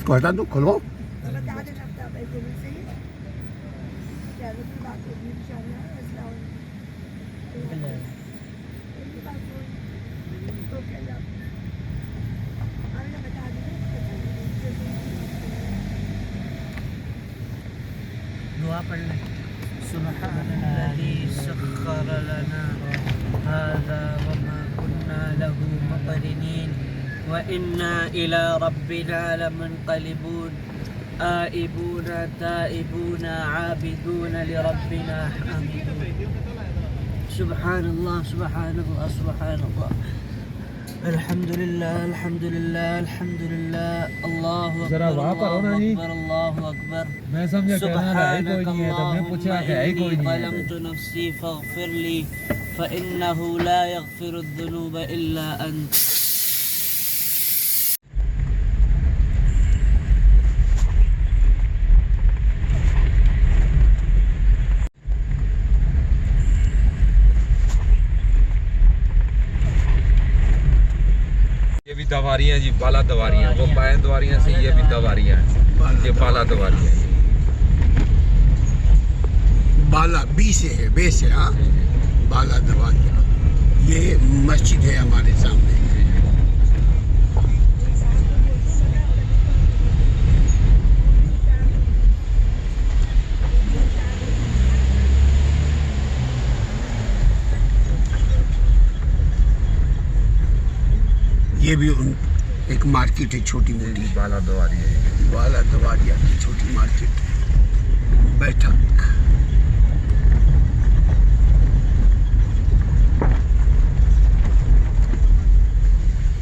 इसको हटा दो, खोलो। दुआ पढ़ लें। सुब्हानल्लज़ी सख्खर लना हाज़ा वमा कुन्ना लहू मुक़रिनीन व इन्ना इला रब्बिना लमुनक़लिबून आइबून ताइबून आबिदून लिरब्बिना हामिदून। सुब्हानल्लाह सुब्हानल्लाह सुब्हानल्लाह अल्हम्दुलिल्लाह अल्हम्दुलिल्लाह अल्हम्दुलिल्लाह अल्लाहु जरा वहाँ पर हो ना जी। अल्लाहु अकबर। मैं समझा कहना है ही कोई नहीं है, तो मैं पूछा है ही कोई नहीं है। ज़लमतु नफ्सी फ़ग़फ़िर ली फ़इन्नहु ला यग़फ़िरुज़्ज़ुनूब इल्ला अंत। ये भी दवारियाँ जी, बाला दवारियाँ, वो पायन दवारियाँ से ये भी दवारियाँ हैं, ये बाला दवारियाँ। बाला बी से है, बे से। हाँ, बाला दवारिया। ये मस्जिद है हमारे सामने। ये भी एक मार्केट है, छोटी मोटी बाला दवारियाँ, बाला दवारिया की छोटी मार्केट। बैठक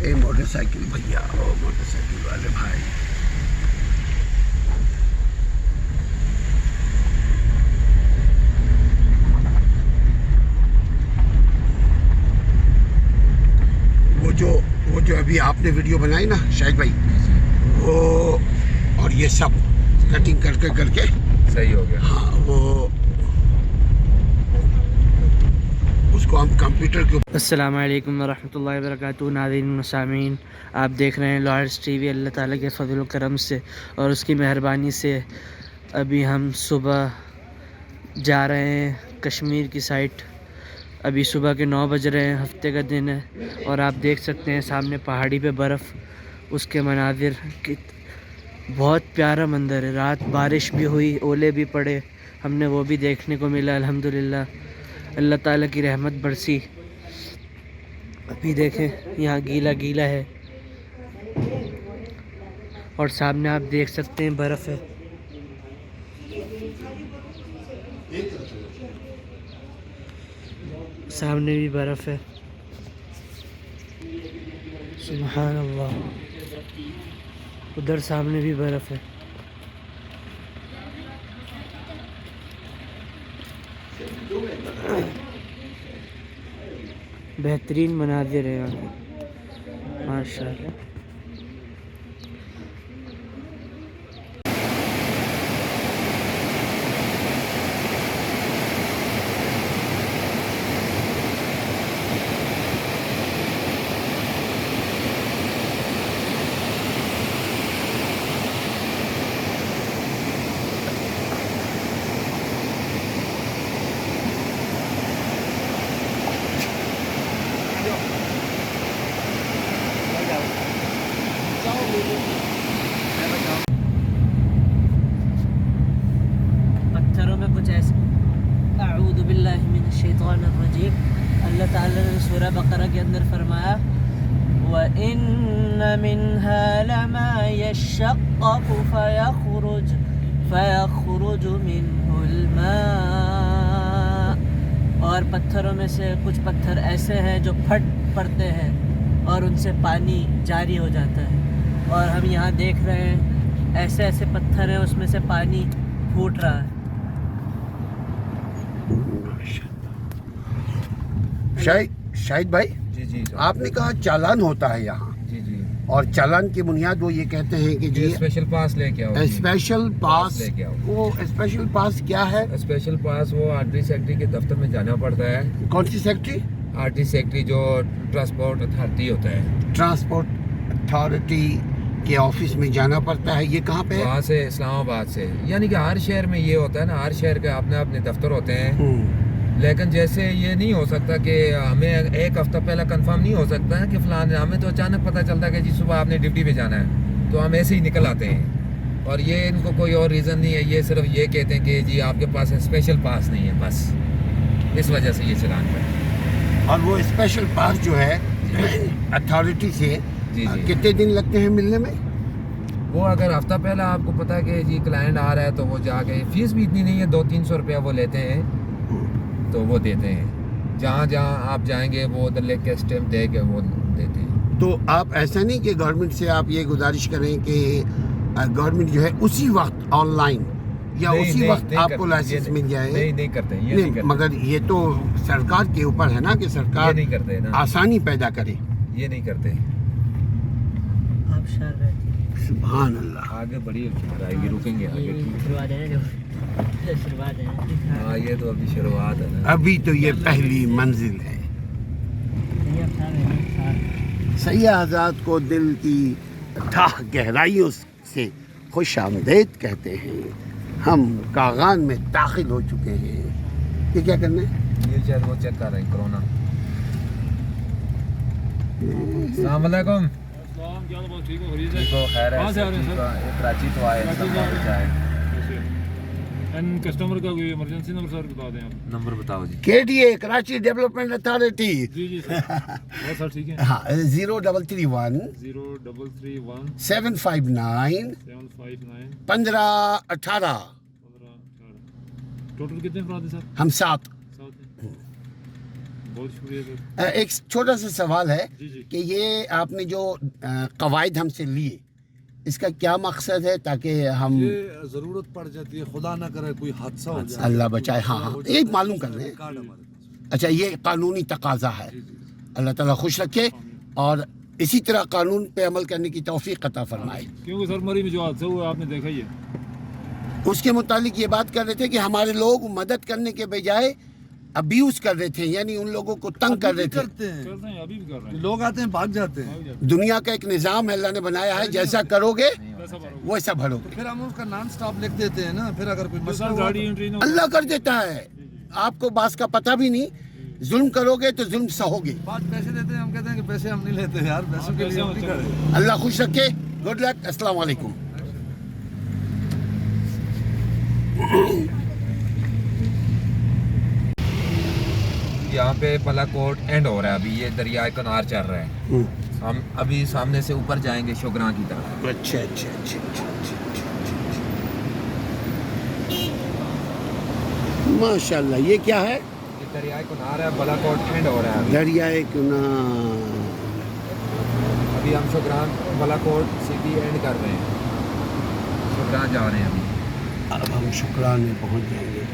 ए मोटरसाइकिल भैया, ओ मोटरसाइकिल वाले भाई। वो जो अभी आपने वीडियो बनाई ना शाहिद भाई, वो और ये सब कटिंग करके सही हो गया। हाँ, वो उसको हम कंप्यूटर के ऊपर। अस्सलामु अलैकुम वरहमतुल्लाहि वबरकातुहू। नाज़रीन व सामीन, आप देख रहे हैं लॉयड्स टीवी। अल्लाह ताला के फज़ल व करम से और उसकी मेहरबानी से अभी हम सुबह जा रहे हैं कश्मीर की साइड। अभी सुबह के 9 बज रहे हैं, हफ्ते का दिन है और आप देख सकते हैं सामने पहाड़ी पे बर्फ़, उसके मनाजिर की बहुत प्यारा मंज़र है। रात बारिश भी हुई, ओले भी पड़े, हमने वो भी देखने को मिला अल्हम्दुलिल्लाह। अल्लाह ताला की रहमत बरसी। अभी देखें यहाँ गीला गीला है और सामने आप देख सकते हैं बर्फ़ है। सामने भी बर्फ़ है। सुभान अल्लाह, उधर सामने भी बर्फ़ है। बेहतरीन मनाज़िर है यहाँ के माशाअल्लाह। पत्थरों में कुछ ऐसे अऊज़ु बिल्लाहि मिनश शैतानिर रजीम। अल्लाह ताला ने सूरह बकरा के अंदर फरमाया व इन्न मिन्हा लमा यशक्ककु फयखरुजु मिन्हुल मा। और पत्थरों में से कुछ पत्थर ऐसे हैं जो फट पड़ते हैं और उनसे पानी जारी हो जाता है। और हम यहाँ देख रहे हैं ऐसे ऐसे पत्थर हैं, उसमें से पानी फूट रहा है। शाहिद भाई जी जी आपने कहा चालान होता है यहाँ, जी जी, और चालान की बुनियाद वो ये कहते हैं कि जी स्पेशल पास लेके आओ। स्पेशल पास लेके आओ। वो स्पेशल पास क्या है? स्पेशल पास वो आरटी सेक्रेटरी के दफ्तर में जाना पड़ता है। कौन सी सेक्रेटरी? आरटी सेक्रेटरी जो ट्रांसपोर्ट अथॉरिटी होता है। ट्रांसपोर्ट अथॉरिटी के ऑफिस में जाना पड़ता है। ये कहाँ पे है? वहाँ से इस्लामाबाद से, यानी कि हर शहर में ये होता है ना, हर शहर के अपने अपने दफ्तर होते हैं। लेकिन जैसे ये नहीं हो सकता कि हमें एक हफ्ता पहले कंफर्म नहीं हो सकता है कि फलान, हमें तो अचानक पता चलता है कि जी सुबह आपने ड्यूटी पे जाना है, तो हम ऐसे ही निकल आते हैं। और ये इनको कोई और रीज़न नहीं है, ये सिर्फ ये कहते हैं कि जी आपके पास स्पेशल पास नहीं है, बस इस वजह से ये चलान है। और वो स्पेशल पास जो है अथॉरिटी से जी जी। कितने दिन लगते हैं मिलने में? वो अगर हफ्ता पहले आपको पता है कि जी क्लाइंट आ रहा है तो वो जाके, फीस भी इतनी नहीं है, 200-300 रुपया वो लेते हैं, तो वो देते हैं। जहाँ जहाँ आप जाएंगे वो उधर लेके के स्टैम्प दे के वो देते हैं। तो आप ऐसा नहीं कि गवर्नमेंट से आप ये गुजारिश करें कि गवर्नमेंट जो है उसी वक्त ऑनलाइन या नहीं, उसी नहीं, वक्त नहीं आपको करते, लाइसेंस ये मिल जाए? नहीं करते, ये नहीं, नहीं करते। मगर ये तो सरकार के ऊपर है ना कि ये सरकार नहीं करते ना, आसानी पैदा करे। ये नहीं करते। आप शार रहते सुभान अल्लाह। आगे बड़ी आएगी, रुकेंगे आगे। शुरुआत है ना, शुरुआत है। हाँ ये तो अभी शुरुआत है ना। अभी तो ये पहली मंजिल है। सैय्यद हज़रात को दिल की थाह गहराइयों से खुश आमदेद कहते हैं। हम कागान में दाखिल हो चुके हैं। ये क्या करना है? ये शायद वो चेक कर रहे हैं कोरोना। अस्सलाम वालेकुम। ठीक हो, खैर है? कहाँ से आ रहे हैं ठीक सर? हो? ये कराची तो आए, सब बचा है। एंड कस्टमर का कोई इमरजेंसी नंबर सर बता दें आप। नंबर बताओ जी। KDA Karachi development authority. जी जी सर। हाँ सर ठीक है। हाँ 0331 0331 759 759 1518। 1518। टोटल कितने अफराद हैं सर? हम 7। बहुत शुक्रिया सर। एक छोटा सा सवाल है जी जी। कि ये आपने जो कवायद हमसे लिए, इसका क्या मकसद है? ताकि हम ये जरूरत पड़ जाती है, खुदा ना करे कोई हादसा हो जाए, अल्लाह बचाए। हाँ हाँ, ये मालूम कर रहे हैं। कार्ड हमारे पास। अच्छा, ये कानूनी तकाजा है। अल्लाह ताला खुश रखे और इसी तरह कानून पे अमल करने की तौफीक अता फरमाए। क्योंकि सर मरी में जो हादसा हुआ आपने देखा ही है। उसके मुतालिक ये बात कर रहे थे कि हमारे लोग मदद करने के बजाय अब्यूज कर रहे थे, यानी उन लोगों को तंग कर रहे थे। करते हैं, करते हैं, अभी भी कर रहे हैं। लोग आते हैं भाग जाते हैं, दुनिया का एक निज़ाम है, अल्लाह ने बनाया है, जैसा करोगे पैसा भरोगे। वैसा भरोगे। फिर हम उसका नॉन स्टॉप लिख देते हैं ना, फिर अगर कोई मसला सर हुआ गाड़ी तो- एंट्री ना अल्लाह कर देता है, आपको बास का पता भी नहीं। जुल्म करोगे तो जुल्म सहोगे। बात पैसे देते हैं, हम कहते हैं कि पैसे हम नहीं लेते यार, पैसों के लिए हम नहीं करें। अल्लाह खुश रखे। Good luck. अस्सलाम वालेकुम। यहाँ पे पलाकोट एंड हो रहा है, अभी ये दरिया कनार चल रहा है। हम अभी सामने से ऊपर जाएंगे शोगरा की तरफ। अच्छा अच्छा अच्छा अच्छा अच्छा, अच्छा। माशाल्लाह, ये क्या है? ये दरिया कनार है, बलाकोट एंड हो रहा है। दरियाए कुनार। अभी हम शोगरा बलाकोट सिटी एंड कर रहे हैं, शोगरा जा रहे हैं अभी। अब हम शुक्रान में पहुंच जाएंगे।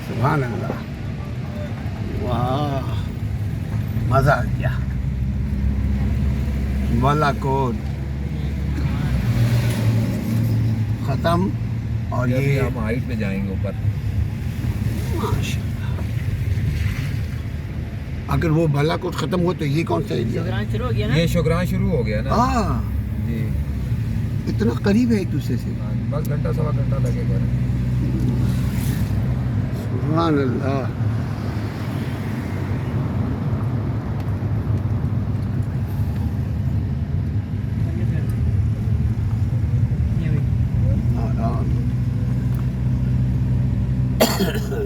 सुभान अल्लाह, वाह, मज़ा आ गया। बालाकोट ख़त्म और अभी ये हम हाइट पे जाएंगे ऊपर। माशाल्लाह। अगर वो बालाकोट ख़त्म हो तो ये कौन सा एरिया है? शुरू हो गया ना। ये शोगरा शुरू हो गया ना हाँ, जी। इतना करीब है एक दूसरे से। हाँ, बस घंटा सवा घंटा लगेगा। सुभान अल्लाह।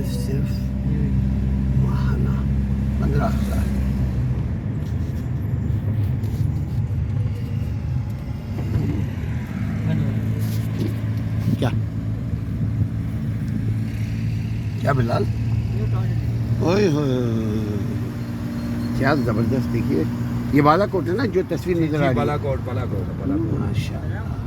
सिर्फ माहाना 15,000। क्या क्या बिलाल? ओए होए, क्या जबरदस्त। देखिए ये बालाकोट है ना जो तस्वीर नजर आ रही है। बालाकोट बालाकोट। माशाल्लाह।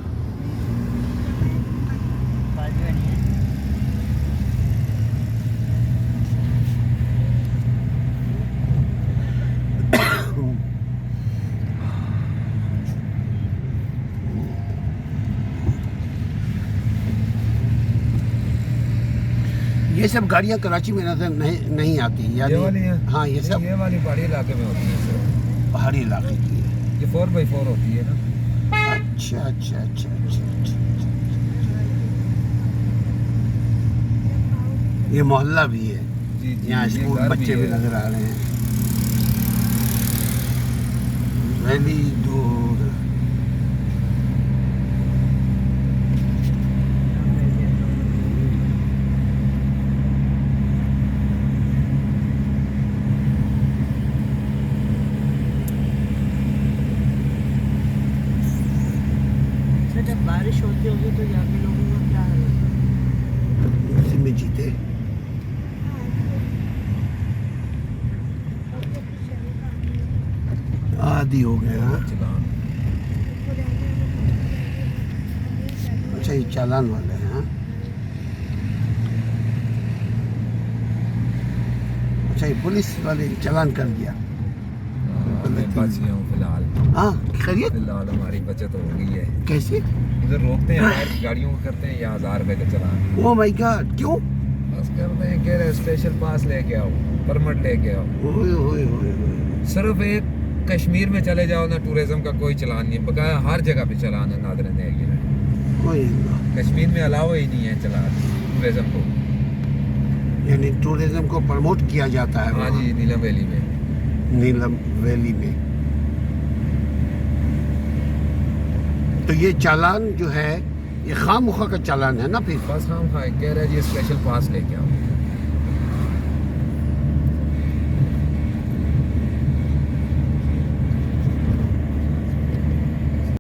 ये सब गाड़ियाँ कराची में नजर नहीं आती ये वाली यानी हैं? हाँ ये नहीं, सब ये वाली पहाड़ी इलाके में होती है सिर्फ। पहाड़ी इलाके की है। ये 4x4 होती है ना। अच्छा अच्छा अच्छा अच्छा अच्छा। ये मोहल्ला भी है, जी जी, यहाँ ये स्कूल घर बच्चे भी है। नजर आ रहे हैं। वैली दूर अच्छा, जब बारिश होती होगी तो यहाँ के लोगों का क्या हाल है? इसी में जीते। आदि हो गए हाँ। चालान। अच्छा ये चालान वाले हैं हाँ। अच्छा ये पुलिस वाले चालान कर दिया। मैं बच गया हूँ फिलहाल। हाँ खैरियत फिलहाल हमारी बचत हो गई है। कैसे? इधर रोकते हैं, बाहर गाड़ियों को करते हैं या 1000 रुपए का चालान। ओ माय गॉड क्यों? बस करते हैं, कह रहे स्पेशल पास लेके आओ, परमिट लेके आओ। ओए ओए ओए ओए। सिर्फ एक कश्मीर में चले जाओ ना, टूरिज्म का कोई चालान नहीं है, बकाया हर जगह पे चालान है नादरन एरिया में। ओए अल्लाह। कश्मीर में अलावा ही नहीं है चालान टूरिज्म को। यानी टूरिज्म को प्रमोट किया जाता है हाँ वहाँ, जी, नीलम वैली में। नीलम वैली में। तो ये चालान जो है ये खामखा का चालान है ना फिर? बस हम कह रहे हैं जी स्पेशल पास लेके आओ।